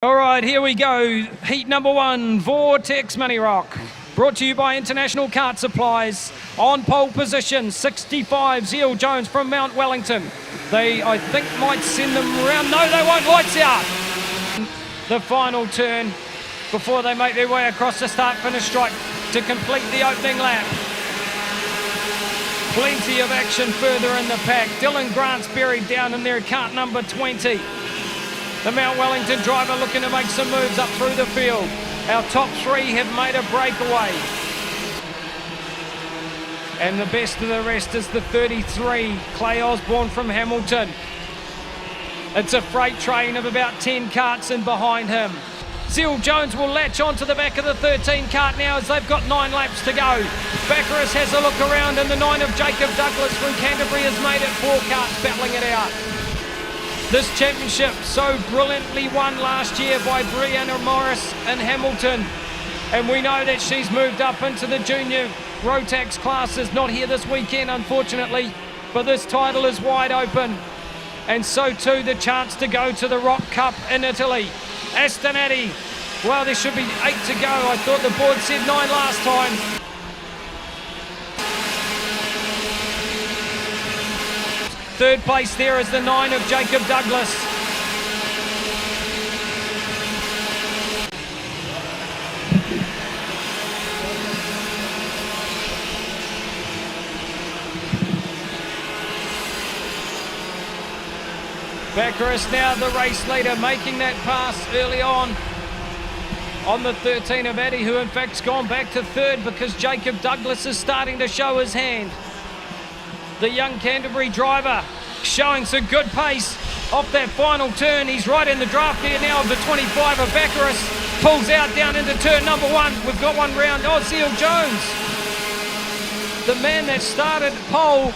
All right, here we go. Heat number one, Vortex Mini Rock. Brought to you by International Kart Supplies. On pole position, 65, Zeal Jones from Mount Wellington. They, I think, might send them around. No, they won't. Lights out. The final turn before they make their way across the start-finish stripe to complete the opening lap. Plenty of action further in the pack. Dylan Grant's buried down in there, kart number 20. The Mount Wellington driver looking to make some moves up through the field. Our top three have made a breakaway. And the best of the rest is the 33, Clay Osborne from Hamilton. It's a freight train of about 10 karts in behind him. Zeal Jones will latch onto the back of the 13 kart now as they've got 9 laps to go. Baccaris has a look around and the 9 of Jacob Douglas from Canterbury has made it 4 karts battling it out. This championship so brilliantly won last year by Brianna Morris in Hamilton. And we know that she's moved up into the junior Rotax classes. Not here this weekend, unfortunately, but this title is wide open. And so too the chance to go to the Rock Cup in Italy. Aston Addy, well, there should be 8 to go. I thought the board said 9 last time. Third place there is the 9 of Jacob Douglas. Baccaris now the race leader, making that pass early on the 13 of Addy, who in fact's gone back to third because Jacob Douglas is starting to show his hand. The young Canterbury driver showing some good pace off that final turn. He's right in the draft here now of the 25 of Baccaris. Pulls out down into turn number 1. We've got one round. Oh, Zeal Jones, the man that started pole,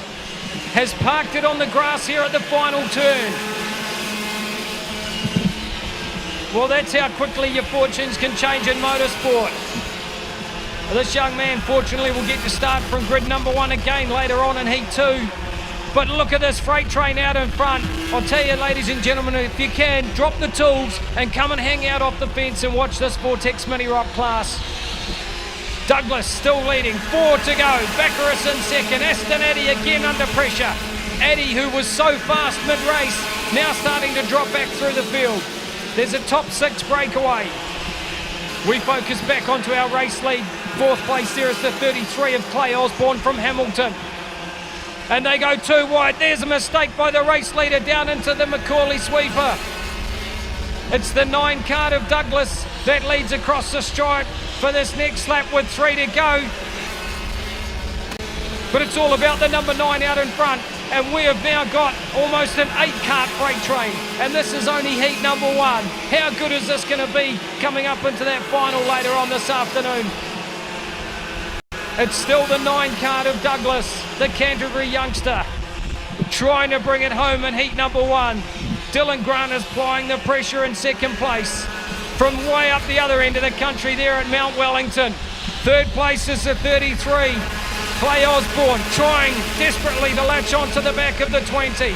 has parked it on the grass here at the final turn. Well, that's how quickly your fortunes can change in motorsport. This young man, fortunately, will get to start from grid number 1 again later on in Heat 2. But look at this freight train out in front. I'll tell you, ladies and gentlemen, if you can, drop the tools and come and hang out off the fence and watch this Vortex Mini Rock class. Douglas still leading, 4 to go. Baccaris in second. Aston Addy again under pressure. Addy, who was so fast mid-race, now starting to drop back through the field. There's a top 6 breakaway. We focus back onto our race lead. 4th place there is the 33 of Clay Osborne from Hamilton. And they go 2 wide. There's a mistake by the race leader down into the Macaulay sweeper. It's the 9 kart of Douglas that leads across the stripe for this next lap with 3 to go. But it's all about the number 9 out in front. And we have now got almost an 8 kart freight train. And this is only heat number 1. How good is this going to be coming up into that final later on this afternoon? It's still the 9 kart of Douglas, the Canterbury youngster, trying to bring it home in heat number 1. Dylan Grant is applying the pressure in second place from way up the other end of the country there at Mount Wellington. 3rd place is the 33. Clay Osborne trying desperately to latch onto the back of the 20.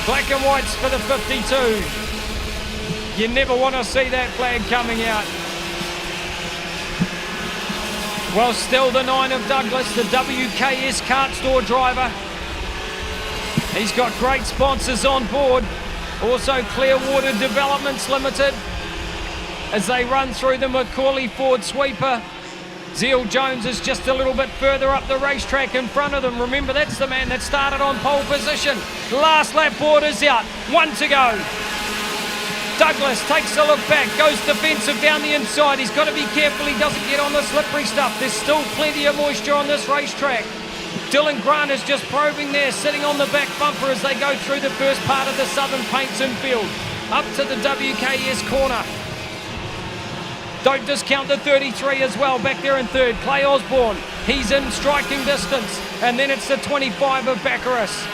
Black and whites for the 52. You never want to see that flag coming out. Well, still the 9 of Douglas, the WKS kart store driver. He's got great sponsors on board. Also Clearwater Developments Limited as they run through the Macaulay Ford sweeper. Zeal Jones is just a little bit further up the racetrack in front of them. Remember, that's the man that started on pole position. Last lap board is out. 1 to go. Douglas takes a look back, goes defensive down the inside. He's got to be careful he doesn't get on the slippery stuff. There's still plenty of moisture on this racetrack. Dylan Grant is just probing there, sitting on the back bumper as they go through the first part of the Southern Paints infield. Up to the WKS corner. Don't discount the 33 as well, back there in 3rd. Clay Osborne, he's in striking distance. And then it's the 25 of Baccaris.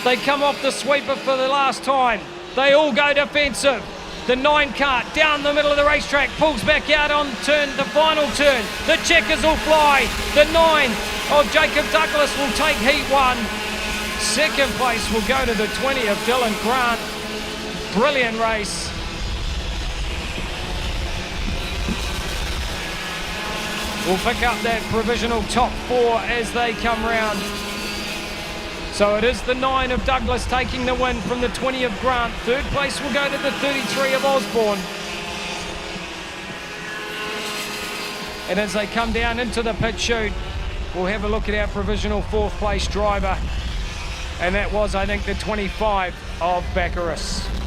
They come off the sweeper for the last time. They all go defensive. The 9 kart down the middle of the racetrack pulls back out on the final turn. The checkers will fly. The 9 of Jacob Douglas will take heat 1. 2nd place will go to the 20 of Dylan Grant. Brilliant race. will pick up that provisional top 4 as they come round. So it is the 9 of Douglas taking the win from the 20 of Grant. Third place will go to the 33 of Osborne. And as they come down into the pit chute, we'll have a look at our provisional 4th place driver. And that was, I think, the 25 of Baccaris.